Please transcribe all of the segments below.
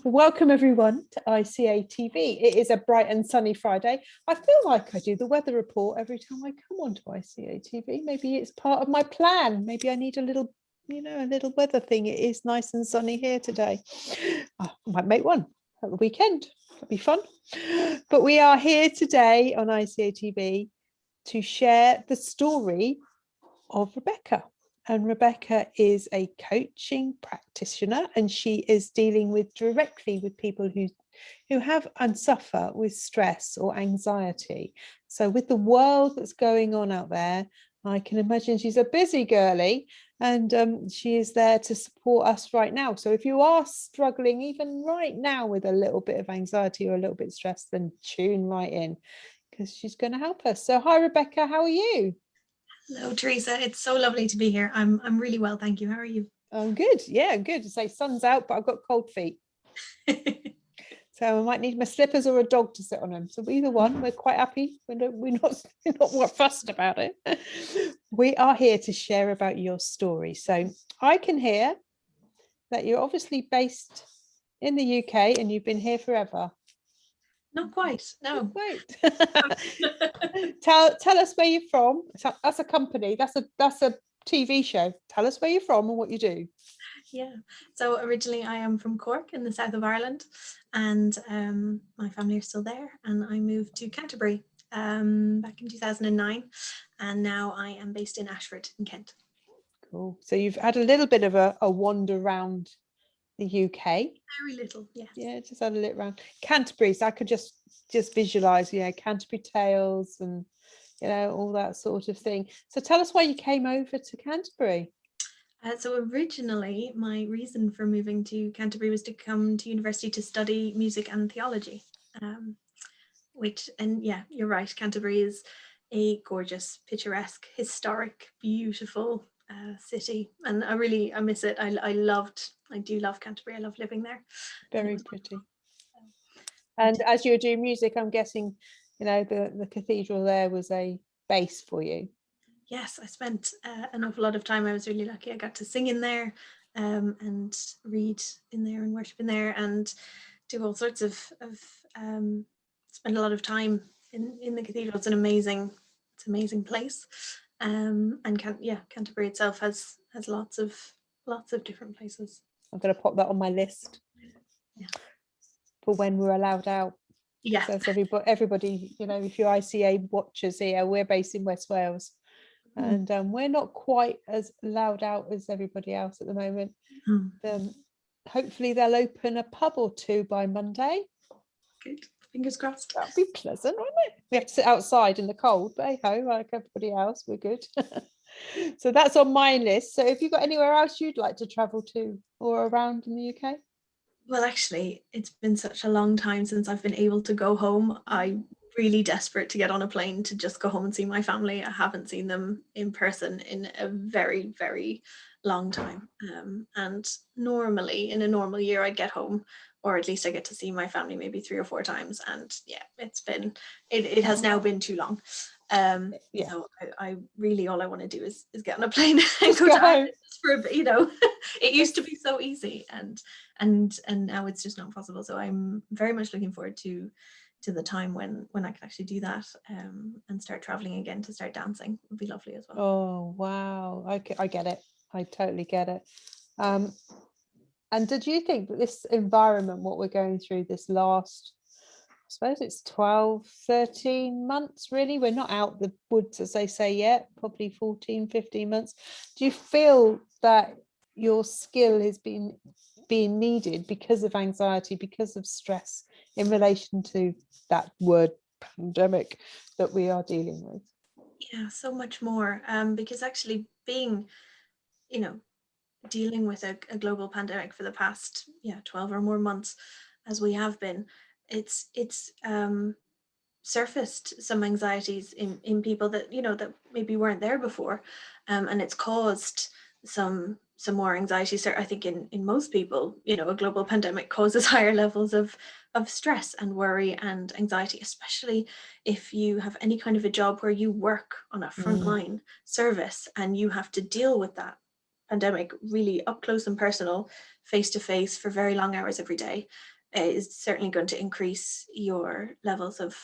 Welcome everyone to ICA TV. It is a bright and sunny Friday. I feel like I do the weather report every time I come onto ICA TV. Maybe it's part of my plan. Maybe I need a little weather thing. It is nice and sunny here today. I might make one at the weekend. That'd be fun. But we are here today on ICA TV to share the story of Rebekah. And Rebekah is a coaching practitioner, and she is dealing directly with people who have and suffer with stress or anxiety. So with the world that's going on out there, I can imagine she's a busy girly, and she is there to support us right now. So if you are struggling even right now with a little bit of anxiety or a little bit of stress, then tune right in because she's going to help us. So hi, Rebekah, how are you? Hello, Teresa. It's so lovely to be here. I'm really well, thank you. How are you? I'm good. Yeah, I'm good. Say sun's out, but I've got cold feet. So I might need my slippers or a dog to sit on them. So either one, we're quite happy. We're not fussed about it. We are here to share about your story. So I can hear that you're obviously based in the UK and you've been here forever. Not quite, no. Not quite. Tell us where you're from. That's a company. That's a TV show. Tell us where you're from and what you do. Yeah, so originally I am from Cork in the south of Ireland, and my family are still there, and I moved to Canterbury back in 2009, and now I am based in Ashford in Kent. Cool. So you've had a little bit of a wander around the UK. Very little, yes. Yeah, just had a little round. Canterbury, so I could just visualize, Canterbury Tales and all that sort of thing. So tell us why you came over to Canterbury. So originally my reason for moving to Canterbury was to come to university to study music and theology, you're right, Canterbury is a gorgeous, picturesque, historic, beautiful city, and I miss it. I do love Canterbury. I love living there. Very pretty. And as you were doing music, I'm guessing the cathedral there was a base for you. Yes, I spent an awful lot of time. I was really lucky. I got to sing in there and read in there and worship in there and do all sorts of spend a lot of time in the cathedral. It's an amazing place. And Canterbury itself has lots of different places. I'm going to pop that on my list. Yeah. For when we're allowed out. Yeah. So everybody, if you're ICA watchers here, we're based in West Wales. And we're not quite as loud out as everybody else at the moment. Hopefully they'll open a pub or two by Monday. Good. Fingers crossed. That'd be pleasant, wouldn't it? We have to sit outside in the cold, but hey ho, like everybody else, we're good. So that's on my list. So have you got anywhere else you'd like to travel to or around in the UK? Well, actually, it's been such a long time since I've been able to go home. I'm really desperate to get on a plane to just go home and see my family. I haven't seen them in person in a very, very long time. And normally, in a normal year, I'd get home, or at least I get to see my family maybe 3 or 4 times. And yeah, it has now been too long. So I really, all I want to do is get on a plane and go to Ireland for a bit. It used to be so easy, and now it's just not possible. So I'm very much looking forward to the time when I can actually do that and start traveling again to start dancing. It would be lovely as well. Oh wow, I get it. I totally get it. And did you think that this environment, what we're going through this last, I suppose it's 12, 13 months, really, we're not out the woods, as they say, yet, probably 14, 15 months. Do you feel that your skill has been being needed because of anxiety, because of stress in relation to that word pandemic that we are dealing with? Yeah, so much more. Because actually being, dealing with a global pandemic for the past 12 or more months, as we have been, it's surfaced some anxieties in people that that maybe weren't there before, and it's caused some more anxiety. So I think in most people, a global pandemic causes higher levels of stress and worry and anxiety, especially if you have any kind of a job where you work on a frontline service and you have to deal with that pandemic, really up close and personal, face to face for very long hours every day, is certainly going to increase your levels of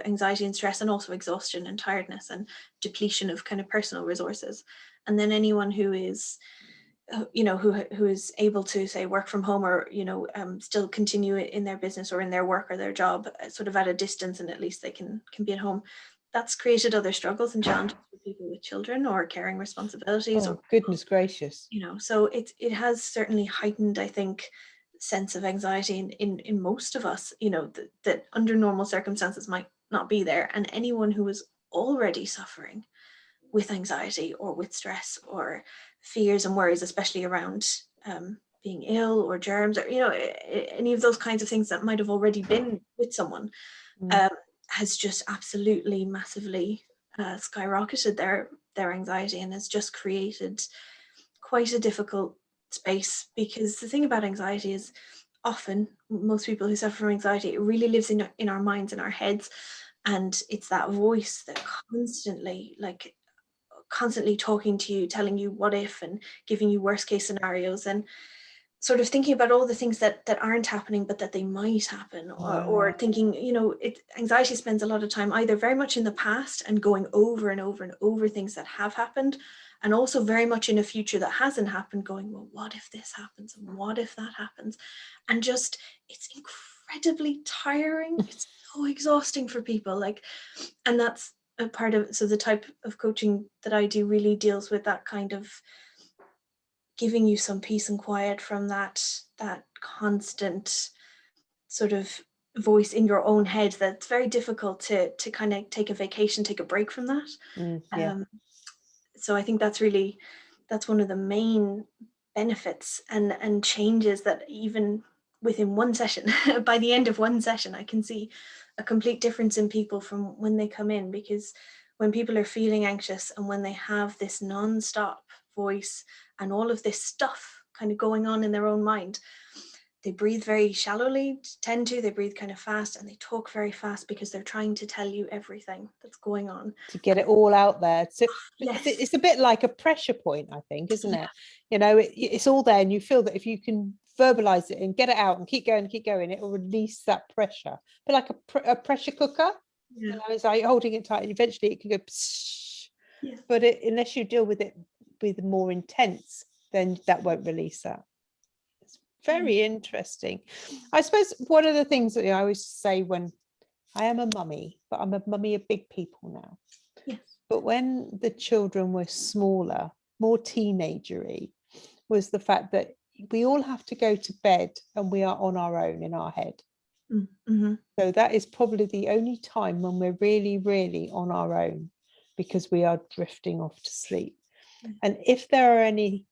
anxiety and stress, and also exhaustion and tiredness and depletion of kind of personal resources. And then anyone who is who is able to, say, work from home, or still continue in their business or in their work or their job sort of at a distance, and at least they can be at home, that's created other struggles and challenges for people with children or caring responsibilities. Oh, goodness gracious. So it has certainly heightened, I think, sense of anxiety in most of us, that under normal circumstances might not be there. And anyone who is already suffering with anxiety or with stress or fears and worries, especially around being ill or germs, or any of those kinds of things that might have already been with someone, has just absolutely massively skyrocketed their anxiety, and has just created quite a difficult space. Because the thing about anxiety is, often most people who suffer from anxiety, it really lives in our minds and our heads, and it's that voice that constantly talking to you, telling you what if, and giving you worst case scenarios, and sort of thinking about all the things that aren't happening but that they might happen, or thinking, anxiety spends a lot of time either very much in the past and going over and over and over things that have happened, and also very much in a future that hasn't happened, going, well, what if this happens, and what if that happens? And just, it's incredibly tiring. It's so exhausting for people, and that's a part of, so the type of coaching that I do really deals with that kind of giving you some peace and quiet from that constant sort of voice in your own head that's very difficult to kind of take a vacation, take a break from that. So I think that's one of the main benefits and changes, that even within one session, by the end of one session, I can see a complete difference in people from when they come in. Because when people are feeling anxious, and when they have this non-stop voice and all of this stuff kind of going on in their own mind, they breathe very shallowly, they breathe kind of fast, and they talk very fast, because they're trying to tell you everything that's going on, to get it all out there. So yes, it's a bit like a pressure point, I think, isn't it? It's all there, and you feel that if you can verbalize it and get it out and keep going, it will release that pressure. But like a pressure cooker, it's like holding it tight, and eventually it can go psh. But unless you deal with it with more intense, then that won't release that. It's very interesting. I suppose one of the things that I always say, when I am a mummy, but I'm a mummy of big people now. Yes. But when the children were smaller, more teenagery, was the fact that we all have to go to bed and we are on our own in our head. Mm-hmm. So that is probably the only time when we're really, really on our own, because we are drifting off to sleep. And if there are any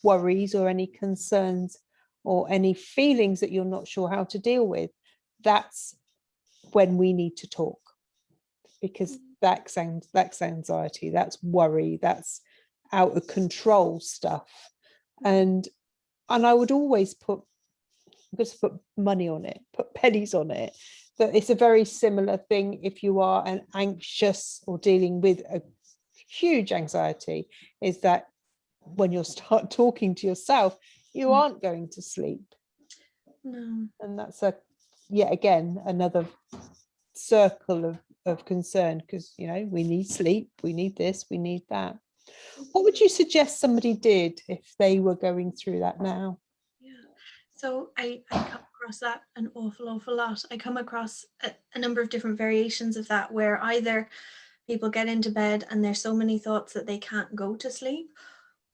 worries or any concerns or any feelings that you're not sure how to deal with, that's when we need to talk, because that's anxiety, that's worry, that's out of control stuff. And I would always put money on it, put pennies on it, that it's a very similar thing if you are an anxious or dealing with a huge anxiety, is that when you start talking to yourself, you aren't going to sleep. No. And that's yet again another circle of concern, because we need sleep, we need this, we need that. What would you suggest somebody did if they were going through that now? So I come across that an awful lot. I come across a number of different variations of that, where either people get into bed and there's so many thoughts that they can't go to sleep,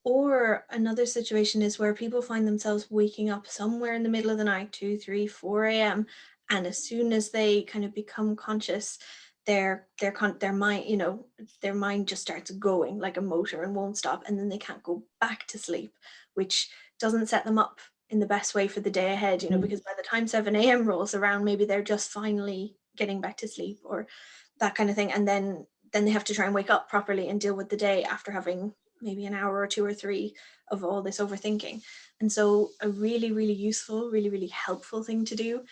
or another situation is where people find themselves waking up somewhere in the middle of the night, 2, 3, 4 a.m. And as soon as they kind of become conscious, their mind, their mind just starts going like a motor and won't stop, and then they can't go back to sleep, which doesn't set them up in the best way for the day ahead, because by the time 7 a.m. rolls around, maybe they're just finally getting back to sleep, or that kind of thing. And then they have to try and wake up properly and deal with the day after having maybe an hour or 2 or 3 of all this overthinking. And so a really, really useful, really, really helpful thing to do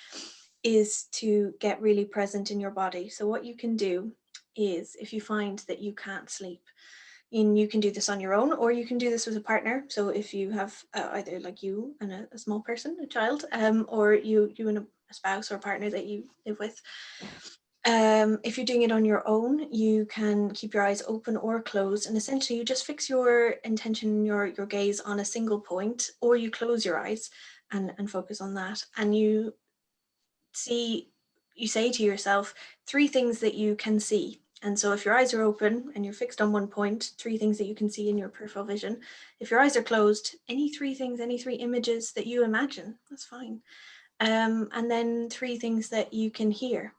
is to get really present in your body. So what you can do is, if you find that you can't sleep, And you can do this on your own, or you can do this with a partner. So if you have either like you and a small person, a child, or you and a spouse or partner that you live with. If you're doing it on your own, you can keep your eyes open or closed, and essentially you just fix your intention, your gaze on a single point, or you close your eyes and focus on that. And you say to yourself 3 things that you can see. And so if your eyes are open and you're fixed on one point, 3 things that you can see in your peripheral vision. If your eyes are closed, any 3 things, any 3 images that you imagine, that's fine. And then 3 things that you can hear.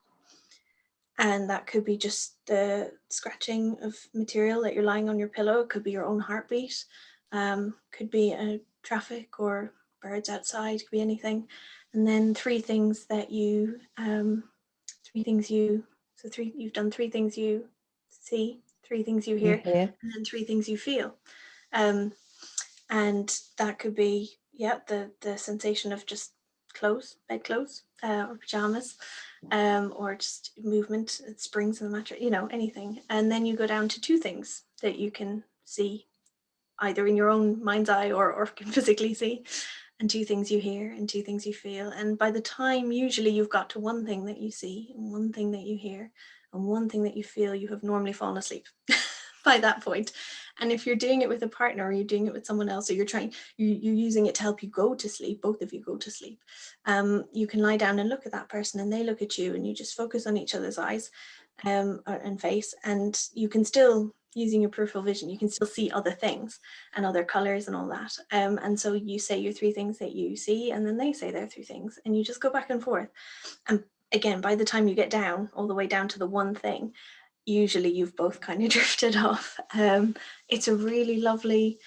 And that could be just the scratching of material that you're lying on your pillow. It could be your own heartbeat. Could be traffic or birds outside. Could be anything. And then 3 things that you, 3 things you. So you've done 3 things you see, 3 things you hear, and then 3 things you feel. And that could be the sensation of just bed clothes, or pajamas. Or just movement, springs in the mattress, anything. And then you go down to 2 things that you can see, either in your own mind's eye or can physically see, and 2 things you hear and 2 things you feel. And by the time usually you've got to 1 thing that you see and 1 thing that you hear and 1 thing that you feel, you have normally fallen asleep by that point. And if you're doing it with a partner, or you're doing it with someone else, or you're using it to help you go to sleep, both of you go to sleep, you can lie down and look at that person and they look at you, and you just focus on each other's eyes and face, and you can still, using your peripheral vision, you can still see other things and other colors and all that. And so you say your 3 things that you see, and then they say their 3 things, and you just go back and forth. And again, by the time you get down, all the way down to the 1 thing, usually you've both kind of drifted off. It's a really lovely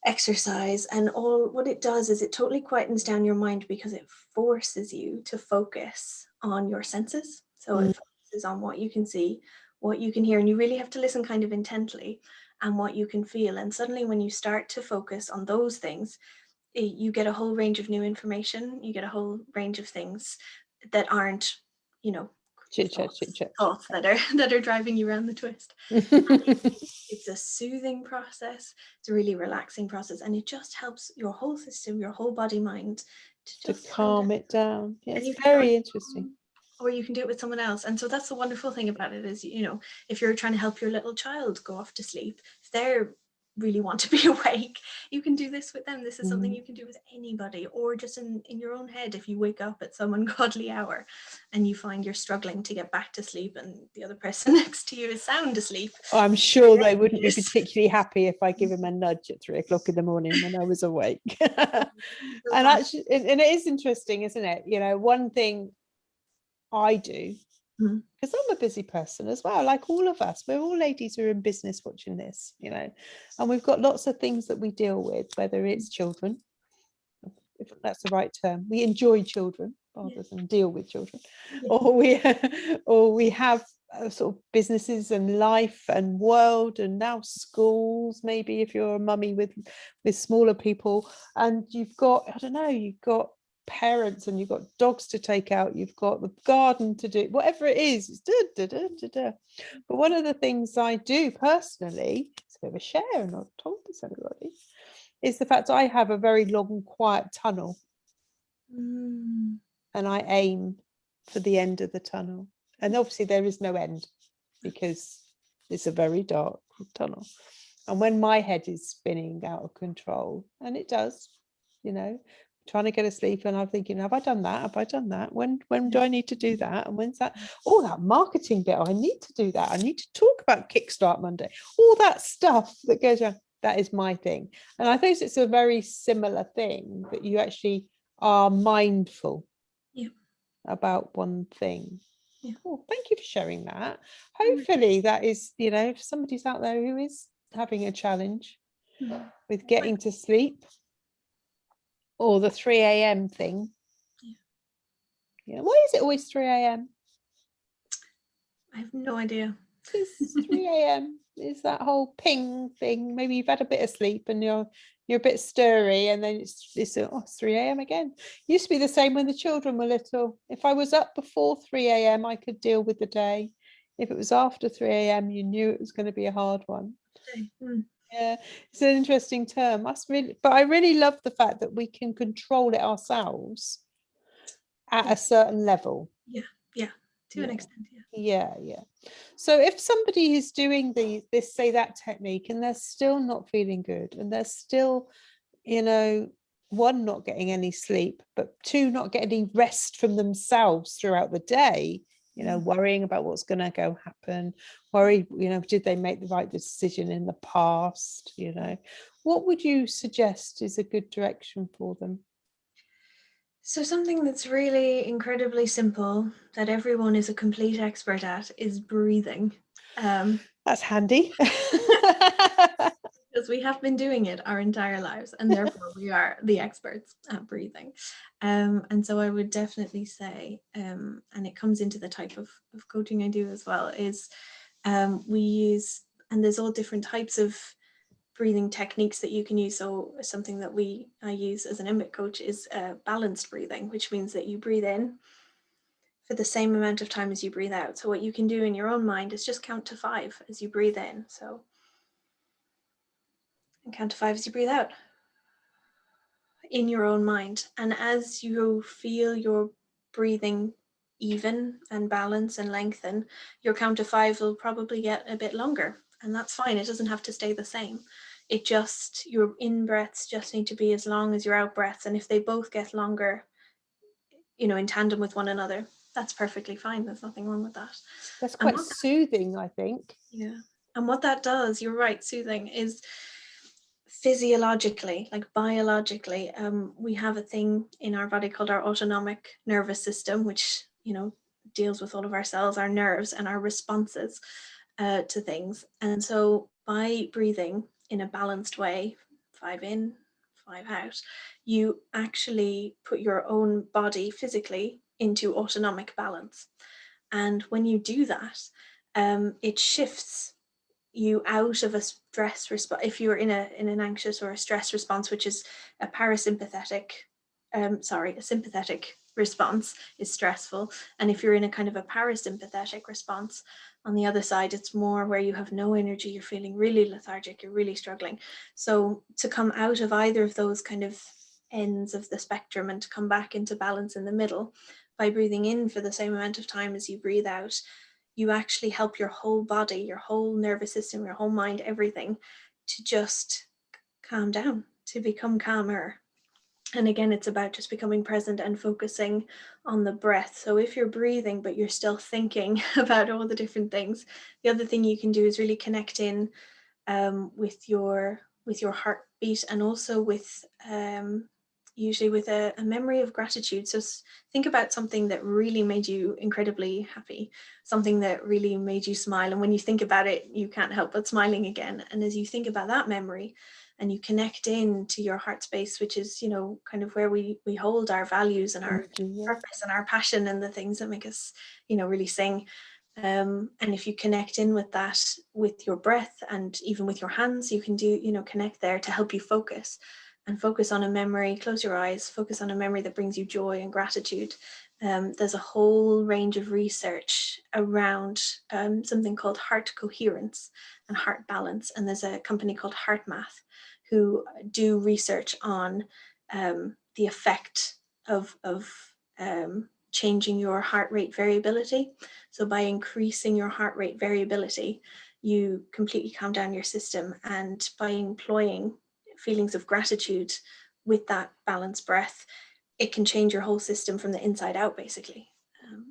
exercise, and what it does is it totally quietens down your mind, because it forces you to focus on your senses. So it focuses on what you can see, what you can hear, and you really have to listen kind of intently, and what you can feel. And suddenly when you start to focus on those things, you get a whole range of new information, you get a whole range of things that aren't, chit chat thoughts that are driving you around the twist. It's a soothing process, it's a really relaxing process, and it just helps your whole system, your whole body mind to calm it down. Yeah, it's very interesting. Or you can do it with someone else. And so that's the wonderful thing about it is, if you're trying to help your little child go off to sleep, if they're really want to be awake, you can do this with them. This is something you can do with anybody, or just in your own head. If you wake up at some ungodly hour and you find you're struggling to get back to sleep, and the other person next to you is sound asleep, I'm sure they wouldn't be particularly happy if I give him a nudge at 3 o'clock in the morning when I was awake. And actually, and it is interesting, isn't it? One thing I do, because I'm a busy person as well, like all of us, we're all ladies who are in business watching this, and we've got lots of things that we deal with, whether it's children, if that's the right term, we enjoy children rather than deal with children, or we have sort of businesses and life and world, and now schools, maybe if you're a mummy with smaller people, and you've got parents, and you've got dogs to take out, you've got the garden to do, whatever it is, it's But one of the things I do personally, it's a bit of a share, and I've told this anybody, is the fact I have a very long quiet tunnel, and I aim for the end of the tunnel, and obviously there is no end because it's a very dark tunnel. And when my head is spinning out of control, and it does, trying to get asleep, and I'm thinking, have I done that, when do I need to do that, and when's that, that marketing bit, I need to do that, I need to talk about Kickstart Monday, all that stuff that goes around. That is my thing. And I think it's a very similar thing, that you actually are mindful about one thing. Thank you for sharing that. Hopefully that is, if somebody's out there who is having a challenge with getting to sleep, or the 3 a.m. thing. Why is it always 3 a.m.? I have no idea. It's 3 a.m. Is that whole ping thing. Maybe you've had a bit of sleep and you're a bit stirry, and then it's 3 a.m. again. Used to be the same when the children were little. If I was up before 3 a.m. I could deal with the day. If it was after 3 a.m. you knew it was going to be a hard one. Yeah, it's an interesting term. But I really love the fact that we can control it ourselves at a certain level. Yeah, to an extent. Yeah. So if somebody is doing this, say, that technique, and they're still not feeling good, and they're still, one, not getting any sleep, but two, not getting any rest from themselves throughout the day, worrying about what's going to go happen, did they make the right decision in the past, what would you suggest is a good direction for them? So something that's really incredibly simple that everyone is a complete expert at is breathing. That's handy. Because we have been doing it our entire lives, and therefore we are the experts at breathing. And so I would definitely say, and it comes into the type of coaching I do as well, is we use, and there's all different types of breathing techniques that you can use. So something that I use as an MBIT coach is balanced breathing, which means that you breathe in for the same amount of time as you breathe out. So what you can do in your own mind is just count to 5 as you breathe in. So, and count to 5 as you breathe out in your own mind. And as you feel your breathing even and balance and lengthen, your count to 5 will probably get a bit longer. And that's fine. It doesn't have to stay the same. Your in breaths just need to be as long as your out breaths. And if they both get longer, in tandem with one another, that's perfectly fine. There's nothing wrong with that. That's quite soothing, I think. Yeah. And what that does, you're right, soothing, is physiologically, like biologically, we have a thing in our body called our autonomic nervous system, which, deals with all of our cells, our nerves, and our responses to things. And so by breathing in a balanced way, 5 in, 5 out, you actually put your own body physically into autonomic balance. And when you do that, it shifts you out of a stress response. If you're in an anxious or a stress response, which is a sympathetic response is stressful. And if you're in a kind of a parasympathetic response, on the other side, it's more where you have no energy, you're feeling really lethargic, you're really struggling. So to come out of either of those kind of ends of the spectrum and to come back into balance in the middle by breathing in for the same amount of time as you breathe out, you actually help your whole body, your whole nervous system, your whole mind, everything to just calm down, to become calmer. And again, it's about just becoming present and focusing on the breath. So if you're breathing, but you're still thinking about all the different things, the other thing you can do is really connect in with your heartbeat, and also with usually with a memory of gratitude. So think about something that really made you incredibly happy, something that really made you smile. And when you think about it, you can't help but smiling again. And as you think about that memory and you connect in to your heart space, which is, kind of where we hold our values and our purpose and our passion and the things that make us, really sing. And if you connect in with that, with your breath and even with your hands, you can do, connect there to help you focus on a memory. Close your eyes, focus on a memory that brings you joy and gratitude. There's a whole range of research around something called heart coherence and heart balance. And there's a company called HeartMath who do research on the effect of changing your heart rate variability. So by increasing your heart rate variability, you completely calm down your system. And by employing feelings of gratitude with that balanced breath, it can change your whole system from the inside out, basically.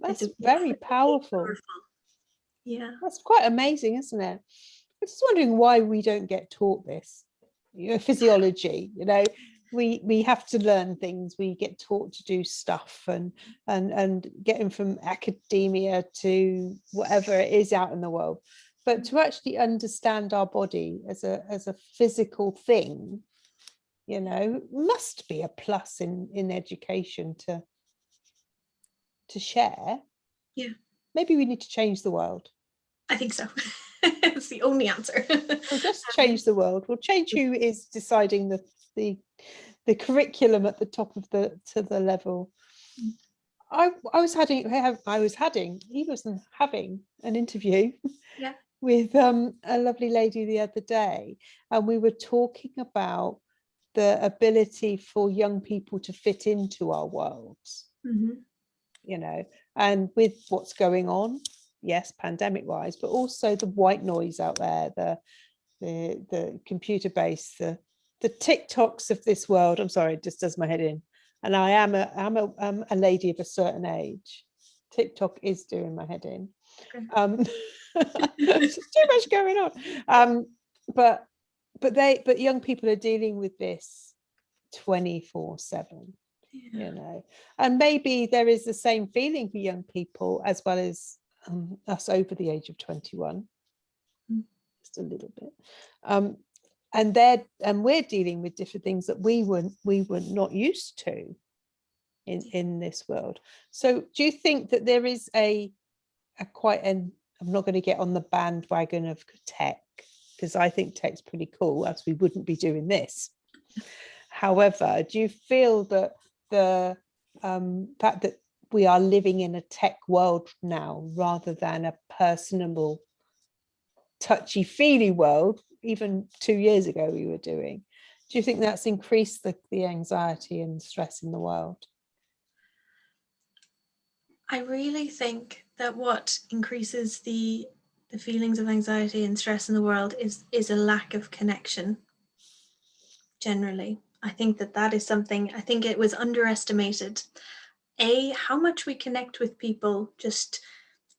That's very powerful. Yeah. That's quite amazing, isn't it? I'm just wondering why we don't get taught this. Physiology, we have to learn things. We get taught to do stuff and getting from academia to whatever it is out in the world. But to actually understand our body as a physical thing, must be a plus in education to share. Yeah. Maybe we need to change the world. I think so. It's the only answer. We'll just change the world. We'll change who is deciding the curriculum at the top of the level. I was having an interview with a lovely lady the other day, and we were talking about the ability for young people to fit into our worlds, you know, and with what's going on, yes, pandemic wise, but also the white noise out there, the computer based, the TikToks of this world. I'm sorry, it just does my head in. And I'm a lady of a certain age. TikTok is doing my head in. There's too much going on. But young people are dealing with this 24/7, you know, and maybe there is the same feeling for young people as well as us over the age of 21, just a little bit. And we're dealing with different things that we were not used to in this world. So do you think that there is a quite an, I'm not going to get on the bandwagon of tech, because I think tech's pretty cool, else we wouldn't be doing this. However, do you feel that the fact that we are living in a tech world now rather than a personable, touchy-feely world, even 2 years ago we were doing, do you think that's increased the anxiety and stress in the world? I really think that what increases the feelings of anxiety and stress in the world is a lack of connection. Generally, I think that is something, I think it was underestimated. How much we connect with people just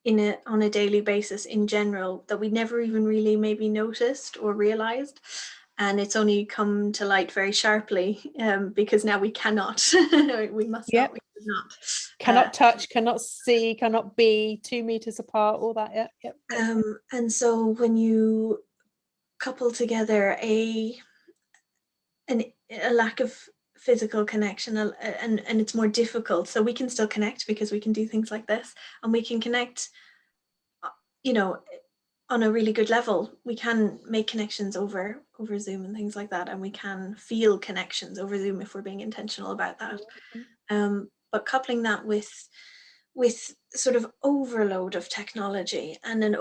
on a daily basis in general, that we never even really maybe noticed or realized. And it's only come to light very sharply because now we cannot, we must not, we cannot touch, cannot see, cannot be 2 meters apart, all that. Yep. And so when you couple together a lack of physical connection, and it's more difficult, so we can still connect because we can do things like this, and we can connect, you know, on a really good level. We can make connections over Zoom and things like that, and we can feel connections over Zoom if we're being intentional about that. But coupling that with sort of overload of technology, and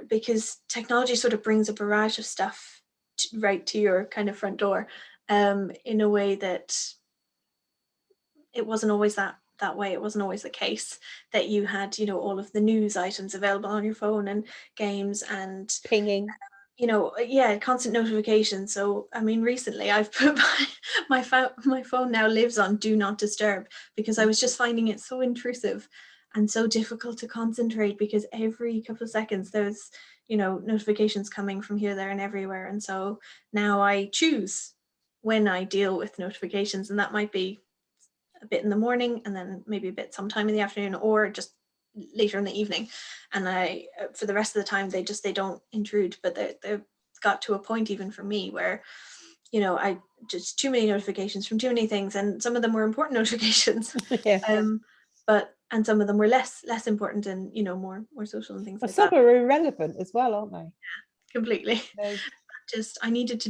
because technology sort of brings a barrage of stuff right to your kind of front door, in a way that it wasn't always that way. It wasn't always the case that you had, all of the news items available on your phone, and games and pinging, constant notifications. So I mean, recently I've put my phone now lives on do not disturb, because I was just finding it so intrusive and so difficult to concentrate, because every couple of seconds there's notifications coming from here, there, and everywhere. And so now I choose when I deal with notifications, and that might be a bit in the morning, and then maybe a bit sometime in the afternoon, or just later in the evening. And I, for the rest of the time, they don't intrude. But they've got to a point, even for me, where I just too many notifications from too many things, and some of them were important notifications. And some of them were less important, and more social and things like that. Some are irrelevant as well, aren't they? Yeah, completely. I needed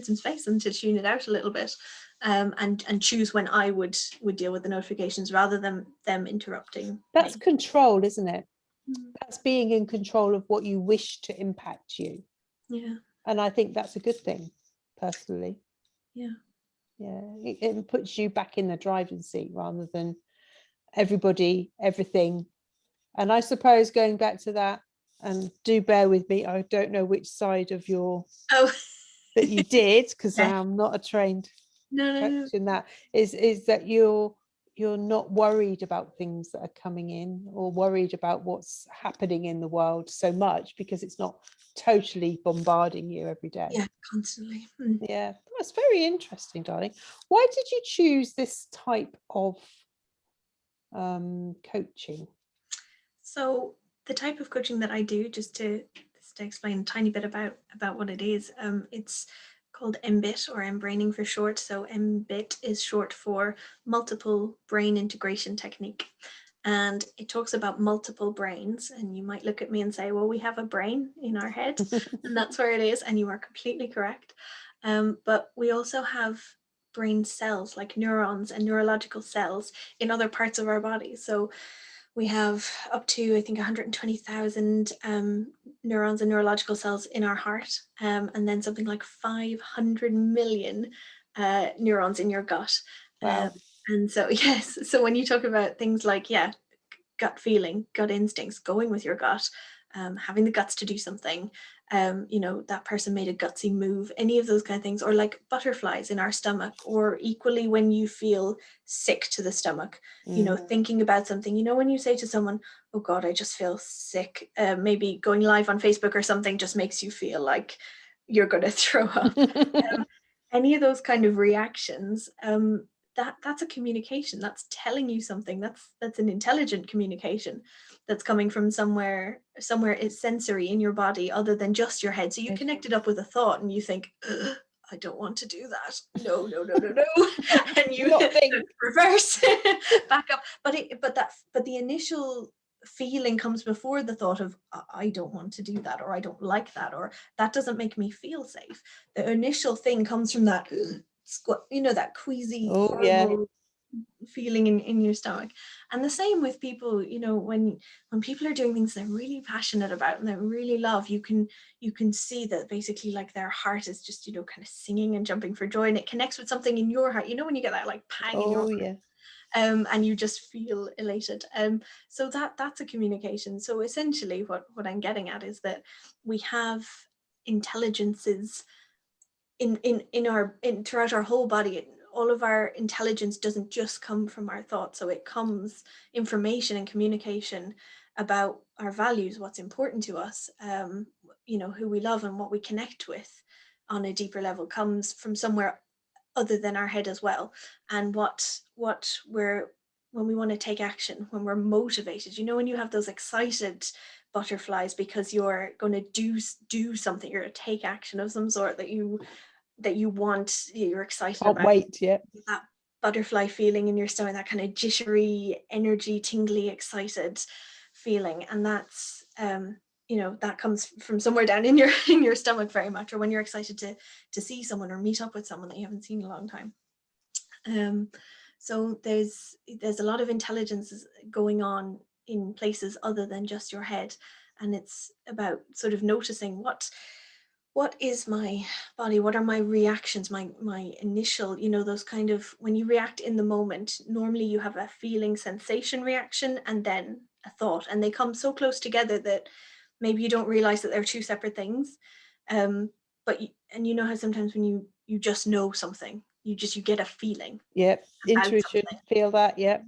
some space and to tune it out a little bit, and choose when I would deal with the notifications rather than them interrupting. That's control, isn't it? That's being in control of what you wish to impact you. Yeah. And I think that's a good thing, personally. Yeah. It puts you back in the driving seat rather than everybody, everything. And I suppose, going back to that, and do bear with me, I don't know which side of that you did, because I'm not a trained coach in that, is that you're not worried about things that are coming in, or worried about what's happening in the world so much, because it's not totally bombarding you every day. Yeah, constantly. Yeah, that's very interesting, darling. Why did you choose this type of coaching? So the type of coaching that I do, just to explain a tiny bit about what it is, it's called MBIT, or M-braining for short. So MBIT is short for multiple brain integration technique. And it talks about multiple brains. And you might look at me and say, well, we have a brain in our head, and that's where it is. And you are completely correct. But we also have brain cells, like neurons and neurological cells, in other parts of our body. So We have up to, I think, 120,000 neurons and neurological cells in our heart, and then something like 500 million neurons in your gut. Wow. And so, yes, so when you talk about things like, gut feeling, gut instincts, going with your gut, having the guts to do something, that person made a gutsy move, any of those kind of things, or like butterflies in our stomach, or equally when you feel sick to the stomach, thinking about something, when you say to someone, oh God, I just feel sick, maybe going live on Facebook or something just makes you feel like you're going to throw up. Any of those kind of reactions, that's a communication, that's telling you something, that's an intelligent communication that's coming from somewhere it's sensory in your body other than just your head. So you connect it up with a thought and you think, I don't want to do that, no, and you reverse back up, but the initial feeling comes before the thought of, I don't want to do that, or I don't like that, or that doesn't make me feel safe. The initial thing comes from that that queasy feeling in your stomach. And the same with people, when people are doing things they're really passionate about and they really love, you can see that basically like their heart is just kind of singing and jumping for joy, and it connects with something in your heart, when you get that like pang in your heart. And you just feel elated. So that's a communication. So essentially what I'm getting at is that we have intelligences throughout our whole body. All of our intelligence doesn't just come from our thoughts. So it comes, information and communication about our values, what's important to us, who we love and what we connect with on a deeper level, comes from somewhere other than our head as well. And what we're, when we want to take action, when we're motivated, when you have those excited butterflies because you're going to do something, you're going to take action of some sort that you want, you're excited Can't about. wait, yeah. That butterfly feeling in your stomach, that kind of jittery, energy, tingly, excited feeling, and that's that comes from somewhere down in your stomach very much, or when you're excited to see someone or meet up with someone that you haven't seen in a long time. So there's a lot of intelligence going on in places other than just your head, and it's about sort of noticing what is my body, what are my reactions, my initial, those kind of, when you react in the moment, normally you have a feeling sensation reaction and then a thought, and they come so close together that maybe you don't realize that they're two separate things. But how sometimes when you just know something, you get a feeling. Yep, intuition, feel that, yep.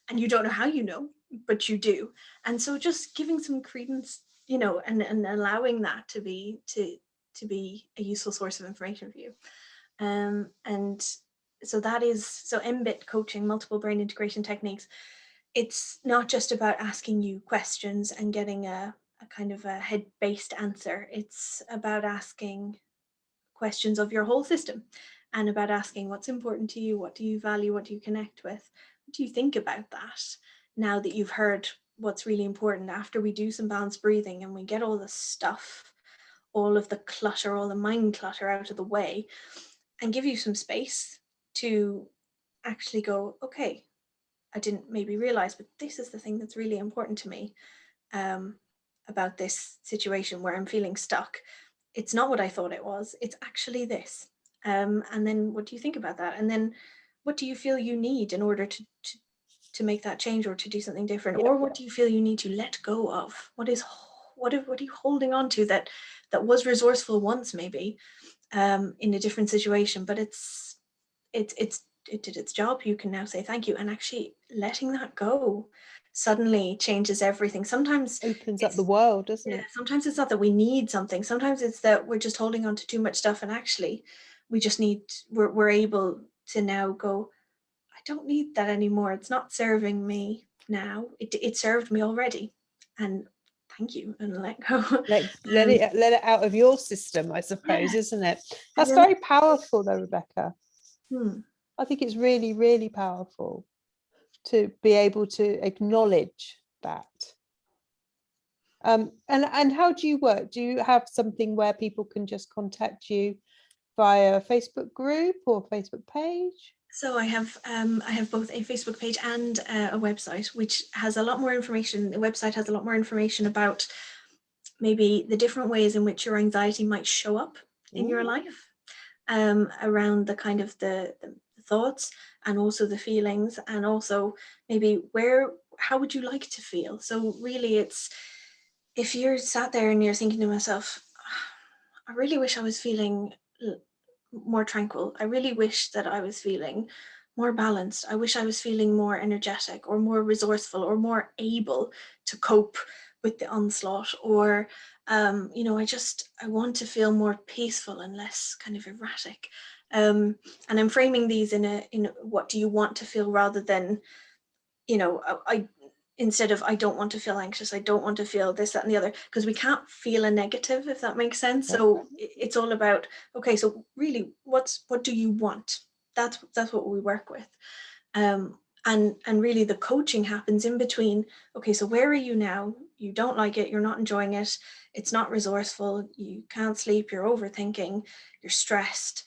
And you don't know how you know, but you do. And so just giving some credence, and allowing that to be a useful source of information for you. And so that is, so MBIT coaching, multiple brain integration techniques, it's not just about asking you questions and getting a kind of a head-based answer. It's about asking questions of your whole system, and about asking what's important to you, what do you value, what do you connect with, what do you think about that now that you've heard what's really important. After we do some balanced breathing and we get all the stuff, all of the clutter, all the mind clutter out of the way, and give you some space to actually go, okay, I didn't maybe realize, but this is the thing that's really important to me about this situation where I'm feeling stuck. It's not what I thought it was, it's actually this. And then what do you think about that? And then what do you feel you need in order to make that change, or to do something different? Or what do you feel you need to let go of? What are you holding on to that was resourceful once, maybe in a different situation, but it did its job. You can now say thank you, and actually letting that go suddenly changes everything. Sometimes opens up the world, doesn't it? Sometimes it's not that we need something, sometimes it's that we're just holding on to too much stuff, and actually we just need, we're able to now go, I don't need that anymore, it's not serving me now, it served me already, and thank you, and let go. Let it out of your system, I suppose, isn't it? That's very powerful though, Rebekah. I think it's really, really powerful to be able to acknowledge that. And how do you work? Do you have something where people can just contact you via a Facebook group or Facebook page? So I have both a Facebook page and a website, which has a lot more information. The website has a lot more information about maybe the different ways in which your anxiety might show up in your life, around the kind of the thoughts and also the feelings, and also maybe how would you like to feel. So really, it's, if you're sat there and you're thinking to myself, I really wish I was feeling more tranquil. I really wish that I was feeling more balanced. I wish I was feeling more energetic or more resourceful or more able to cope with the onslaught. Or, I want to feel more peaceful and less kind of erratic. And I'm framing these in what do you want to feel, rather than, I instead of I don't want to feel anxious, I don't want to feel this, that, and the other, because we can't feel a negative, if that makes sense. So it's all about, okay, so really, what do you want? That's what we work with. And really the coaching happens in between. Okay, so where are you now? You don't like it, you're not enjoying it, it's not resourceful, you can't sleep, you're overthinking, you're stressed,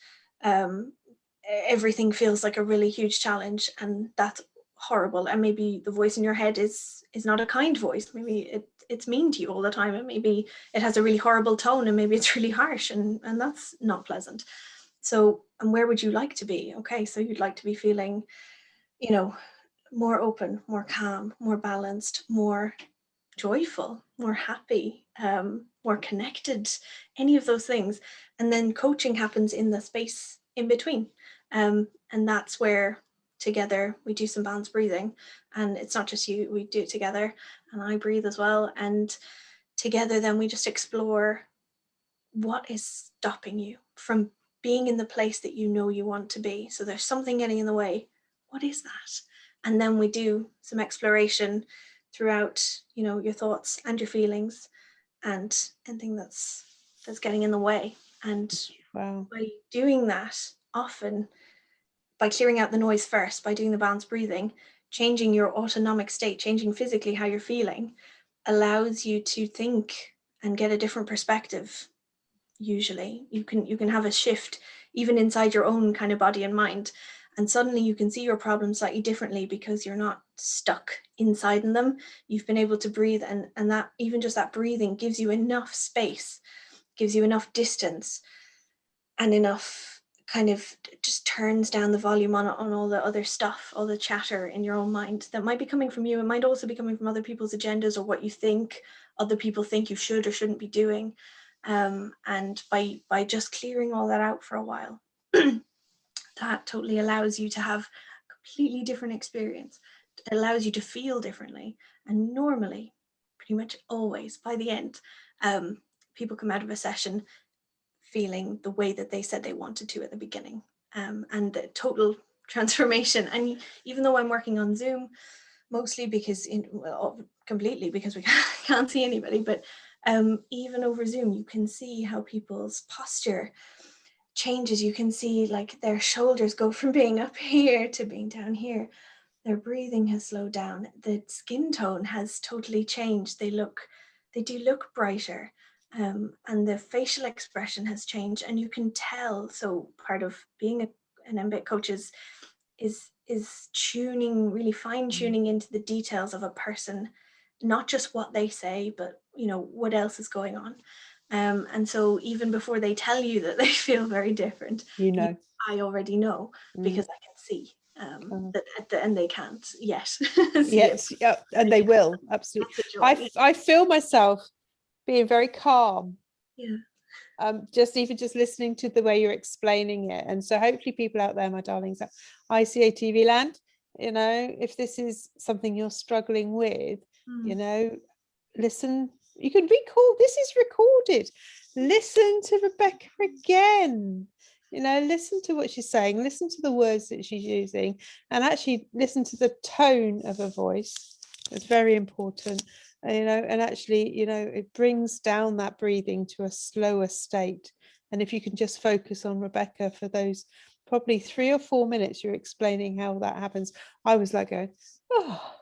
everything feels like a really huge challenge, and that's horrible. And maybe the voice in your head is not a kind voice. Maybe it's mean to you all the time, and maybe it has a really horrible tone, and maybe it's really harsh, and that's not pleasant. So, and where would you like to be? Okay, so you'd like to be feeling, more open, more calm, more balanced, more joyful, more happy, more connected, any of those things. And then coaching happens in the space in between. And that's where together we do some balanced breathing. And it's not just you, we do it together, and I breathe as well. And together then we just explore what is stopping you from being in the place that you know you want to be. So there's something getting in the way. What is that? And then we do some exploration throughout, your thoughts and your feelings, and anything that's getting in the way. And Wow. by doing that, often by clearing out the noise first, by doing the balanced breathing, changing your autonomic state, changing physically how you're feeling, allows you to think and get a different perspective. Usually you can have a shift even inside your own kind of body and mind, and suddenly you can see your problems slightly differently, because you're not stuck inside in them. You've been able to breathe, and that, even just that breathing, gives you enough space, gives you enough distance, and enough kind of just turns down the volume on all the other stuff, all the chatter in your own mind that might be coming from you. It might also be coming from other people's agendas, or what you think other people think you should or shouldn't be doing. And by just clearing all that out for a while, that totally allows you to have a completely different experience. It allows you to feel differently. And normally, pretty much always, by the end, people come out of a session feeling the way that they said they wanted to at the beginning, and the total transformation. And even though I'm working on Zoom, mostly because completely because we can't see anybody, but even over Zoom, you can see how people's posture changes. You can see like their shoulders go from being up here to being down here. Their breathing has slowed down. The skin tone has totally changed. They do look brighter, and the facial expression has changed, and you can tell. So part of being an MBIT coach is tuning, really fine tuning into the details of a person, not just what they say, but what else is going on. And so even before they tell you that they feel very different, I already know, because I can see that at the end they can't yet. Yes, yeah, and they will, absolutely. I feel myself being very calm. Yeah. Just listening to the way you're explaining it. And so hopefully people out there, my darlings, at ICA TV land, if this is something you're struggling with, listen. You can recall, this is recorded. Listen to Rebekah again. Listen to what she's saying, listen to the words that she's using, and actually listen to the tone of her voice. It's very important. And actually, it brings down that breathing to a slower state. And if you can just focus on Rebekah for those probably 3 or 4 minutes, you're explaining how that happens. I was like going, oh,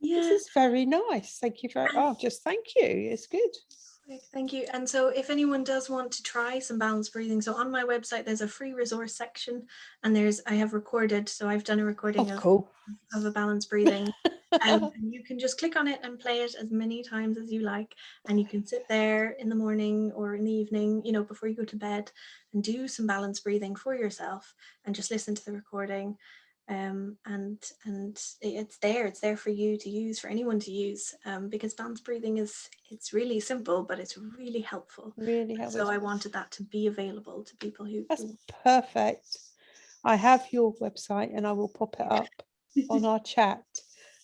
yeah, this is very nice. Thank you very, thank you. It's good. Thank you. And so if anyone does want to try some balanced breathing, so on my website there's a free resource section, and I have recorded, so I've done a recording Cool. of a balanced breathing. And you can just click on it and play it as many times as you like, and you can sit there in the morning or in the evening, you know, before you go to bed, and do some balanced breathing for yourself and just listen to the recording. And it's there for you to use, for anyone to use, because balanced breathing it's really simple, but it's really helpful. Really helpful. So I wanted that to be available to people who. That's perfect. I have your website and I will pop it up on our chat.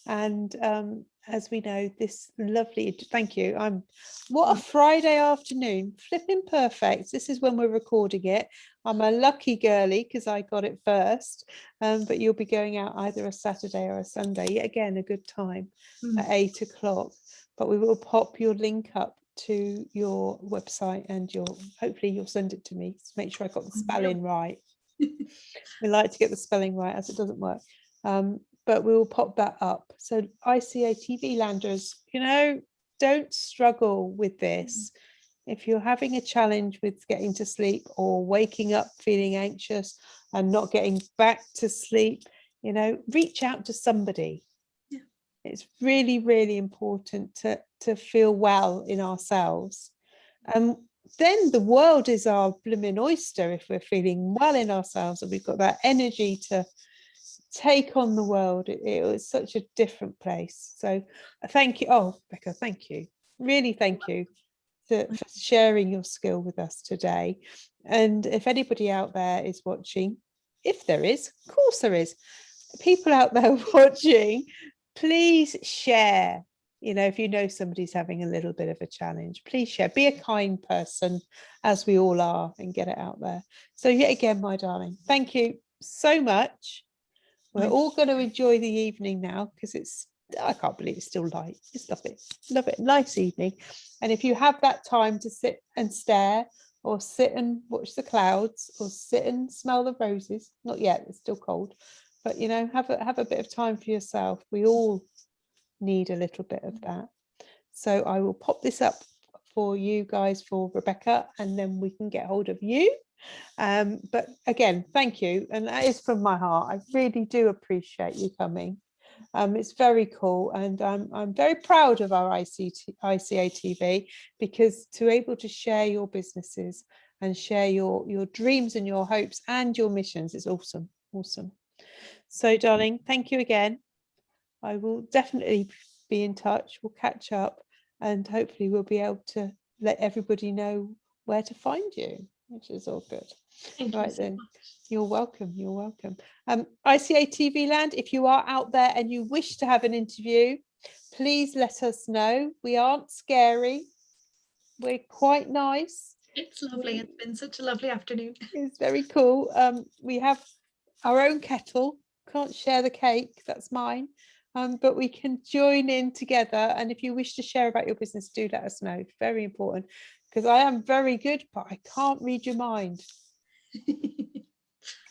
And as we know, this lovely, thank you. What a Friday afternoon, flipping perfect. This is when we're recording it. I'm a lucky girly because I got it first, but you'll be going out either a Saturday or a Sunday. Yet again, a good time at 8 o'clock. But we will pop your link up to your website, and hopefully you'll send it to me to make sure I got the spelling right. We like to get the spelling right, as it doesn't work. But we will pop that up. So ICA TV landers, you know, don't struggle with this. If you're having a challenge with getting to sleep or waking up feeling anxious and not getting back to sleep, you know, reach out to somebody. Yeah. It's really, really important to feel well in ourselves. Then the world is our blooming oyster if we're feeling well in ourselves and we've got that energy to take on the world. It was such a different place. So thank you. Oh, Becca, thank you. Really, thank you for sharing your skill with us today. And if anybody out there is watching, if there is, of course there is, people out there watching, please share. You know, if you know somebody's having a little bit of a challenge, please share. Be a kind person, as we all are, and get it out there. So yet again, my darling, thank you so much. We're all going to enjoy the evening now because I can't believe it's still light. Just love it. Nice evening. And if you have that time to sit and stare, or sit and watch the clouds, or sit and smell the roses, not yet, it's still cold, but you know, have a bit of time for yourself. We all need a little bit of that. So I will pop this up for you guys, for Rebekah, and then we can get hold of you. But again, thank you, and that is from my heart. I really do appreciate you coming. It's very cool, and I'm very proud of our ICA TV, because to able to share your businesses and share your dreams and your hopes and your missions is awesome. So darling, thank you again. I will definitely be in touch. We'll catch up, and hopefully we'll be able to let everybody know where to find you, which is all good. Thank right you so then much. You're welcome. ICA TV land, if you are out there and you wish to have an interview, please let us know. We aren't scary, we're quite nice. It's lovely. It's been such a lovely afternoon. It's very cool. We have our own kettle, can't share the cake, that's mine. But we can join in together, and if you wish to share about your business, do let us know. It's very important, because I am very good, but I can't read your mind.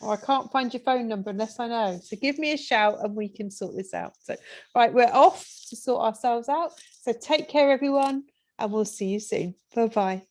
Or I can't find your phone number unless I know. So give me a shout and we can sort this out. So right, we're off to sort ourselves out. So take care, everyone, and we'll see you soon. Bye-bye.